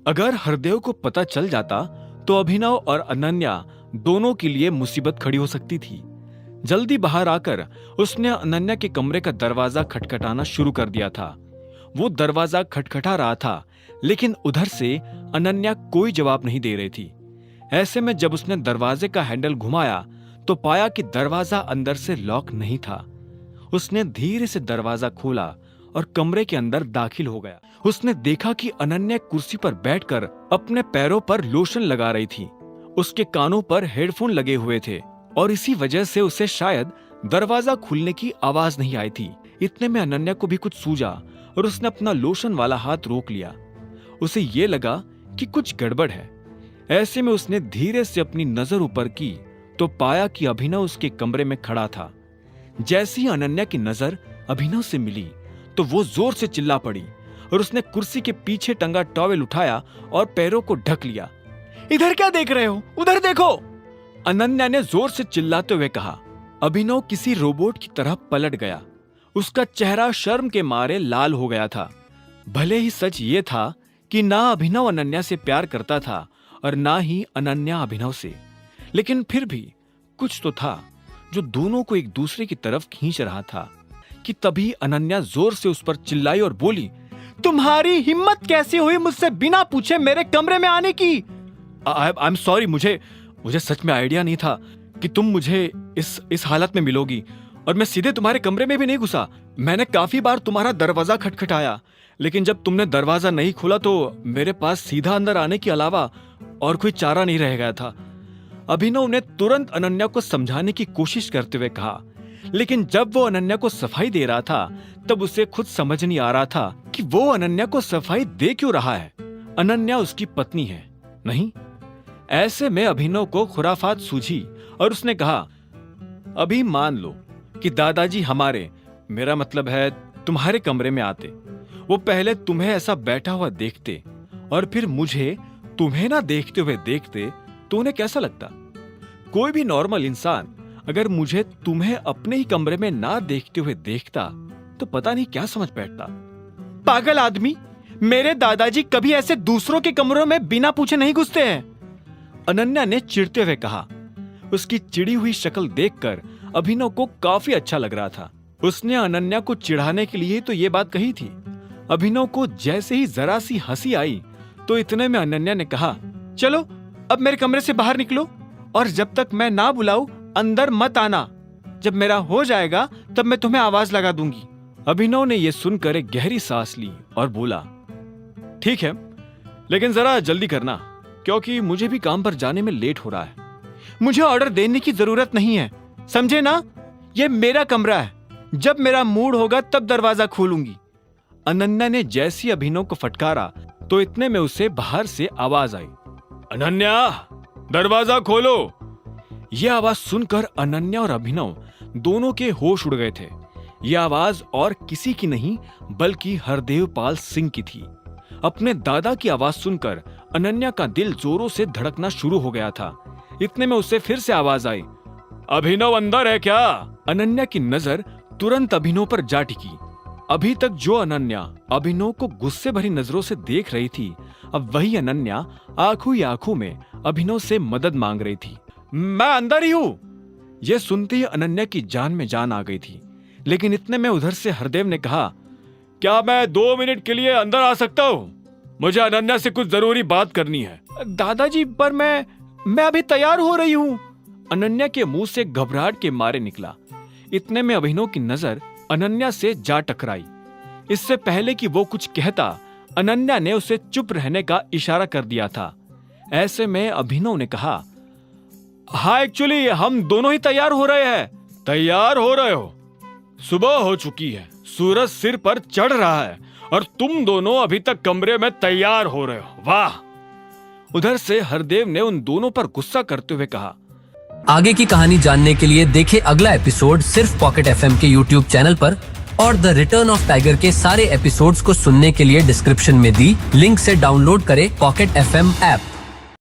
अगर हरदेव को पता चल जाता तो अभिनव और अनन्या दोनों के लिए मुसीबत खड़ी हो सकती थी। जल्दी बाहर आकर उसने अनन्या के कमरे का दरवाजा खटखटाना शुरू कर दिया था। वो दरवाजा खटखटा रहा था, लेकिन उधर से अनन्या कोई जवाब नहीं दे रही थी। ऐसे में जब उसने दरवाजे का हैंडल घुमाया तो पाया कि दरवाजा अंदर से लॉक नहीं था। उसने धीरे से दरवाजा खोला और कमरे के अंदर दाखिल हो गया। उसने देखा कि अनन्या कुर्सी पर बैठकर अपने पैरों पर लोशन लगा रही थी। उसके कानों पर हेडफोन लगे हुए थे और इसी वजह से उसे शायद दरवाजा खुलने की आवाज नहीं आई थी। इतने में अनन्या को भी कुछ सूझा और उसने अपना लोशन वाला हाथ रोक लिया। उसे ये लगा कि कुछ गड़बड़ है। ऐसे में उसने धीरे से अपनी नजर ऊपर की तो पाया कि अभिनव उसके कमरे में खड़ा था। जैसे ही अनन्या की नजर अभिनव से मिली तो वो जोर से चिल्ला पड़ी और उसने कुर्सी के पीछे टंगा टॉवेल उठाया और पैरों को ढक लिया। इधर क्या देख रहे हो, उधर देखो, अनन्या ने जोर से चिल्लाते हुए कहा। अभिनव किसी रोबोट की तरह पलट गया। उसका चेहरा शर्म के मारे लाल हो गया था। भले ही सच ये था कि ना अभिनव अनन्या से प्यार करता था और ना ही अनन्या अभिनव से, लेकिन फिर भी कुछ तो था जो दोनों को एक दूसरे की तरफ खींच रहा था कि तभी अनन्या जोर से उस पर चिल्लाई और बोली, तुम्हारी हिम्मत कैसे हुई मुझसे बिना पूछे मेरे कमरे में आने की? आई एम सॉरी, मुझे सच में आइडिया नहीं था कि तुम मुझे इस हालत में मिलोगी और मैं सीधे तुम्हारे कमरे में भी नहीं घुसा। मैंने काफी बार तुम्हारा दरवाजा खटखटाया, लेकिन जब तुमने दरवाजा नहीं खोला तो मेरे पास सीधा अंदर आने के अलावा और कोई चारा नहीं रह गया था। अभिनव ने तुरंत अनन्या को समझाने की कोशिश करते हुए कहा, लेकिन जब वो अनन्या को सफाई दे रहा था तब उसे खुद समझ नहीं आ रहा था कि वो अनन्या को सफाई दे क्यों रहा है। अनन्या उसकी पत्नी है, नहीं? ऐसे में अभिनव को खुराफात सूझी और उसने कहा, अभी मान लो कि दादाजी हमारे, मेरा मतलब है तुम्हारे कमरे में आते, वो पहले तुम्हें ऐसा बैठा हुआ देखते और फिर मुझे तुम्हें ना देखते हुए देखते तो उन्हें कैसा लगता? कोई भी नॉर्मल इंसान अगर मुझे तुम्हें अपने ही कमरे में ना देखते हुए देखता तो पता नहीं क्या समझ बैठता। पागल आदमी, मेरे दादाजी कभी ऐसे दूसरों के कमरों में बिना पूछे नहीं घुसते हैं, अनन्या ने चिढ़ते हुए कहा। उसकी चिड़ी हुई शक्ल देखकर अभिनव को काफी अच्छा लग रहा था। उसने अनन्या को चिढ़ाने के लिए तो ये बात कही थी। अभिनव को जैसे ही जरा सी हंसी आई तो इतने में अनन्या ने कहा, चलो अब मेरे कमरे से बाहर निकलो और जब तक मैं ना बुलाऊं अंदर मत आना। जब मेरा हो जाएगा तब मैं तुम्हें आवाज लगा दूंगी। अभिनव ने यह सुनकर एक गहरी सांस ली और बोला, ठीक है, लेकिन जरा जल्दी करना क्योंकि मुझे भी काम पर जाने में लेट हो रहा है। मुझे ऑर्डर देने की जरूरत नहीं है, समझे ना? यह मेरा कमरा है, जब मेरा मूड होगा तब दरवाजा खोलूंगी। अनन्या ने जैसी अभिनव को फटकारा तो इतने में उसे बाहर से आवाज आई, अनन्या दरवाजा खोलो। यह आवाज सुनकर अनन्या और अभिनव दोनों के होश उड़ गए थे। यह आवाज और किसी की नहीं बल्कि हरदेव पाल सिंह की थी। अपने दादा की आवाज सुनकर अनन्या का दिल जोरों से धड़कना शुरू हो गया था। इतने में उसे फिर से आवाज आई, अभिनव अंदर है क्या? अनन्या की नजर तुरंत अभिनव पर जा टिकी। अभी तक जो अनन्या अभिनव को गुस्से भरी नजरों से देख रही थी, अब वही अनन्या आंखों ही आंखों में अभिनव से मदद मांग रही थी। मैं अंदर ही हूं। यह सुनते ही अनन्या की जान में जान आ गई थी, लेकिन इतने में उधर से हरदेव ने कहा, क्या मैं 2 मिनट के लिए अंदर आ सकता हूं? मुझे अनन्या से कुछ जरूरी बात करनी है। दादाजी, पर मैं अभी तैयार हो रही हूं। अनन्या के मुंह से घबराहट के मारे निकला। इतने में अभिनव की नजर अनन्या से जा टकराई। इससे पहले कि वो कुछ कहता, अनन्या ने उसे चुप रहने का इशारा कर दिया था। ऐसे में अभिनव ने कहा, हाँ एक्चुअली हम दोनों ही तैयार हो रहे हैं। तैयार हो रहे हो? सुबह हो चुकी है, सूरज सिर पर चढ़ रहा है और तुम दोनों अभी तक कमरे में तैयार हो रहे हो, वाह। उधर से हरदेव ने उन दोनों पर गुस्सा करते हुए कहा, आगे की कहानी जानने के लिए देखें अगला एपिसोड सिर्फ पॉकेट एफएम के यूट्यूब चैनल पर और द रिटर्न ऑफ टाइगर के सारे एपिसोड्स को सुनने के लिए डिस्क्रिप्शन में दी लिंक से डाउनलोड करें पॉकेट एफएम ऐप।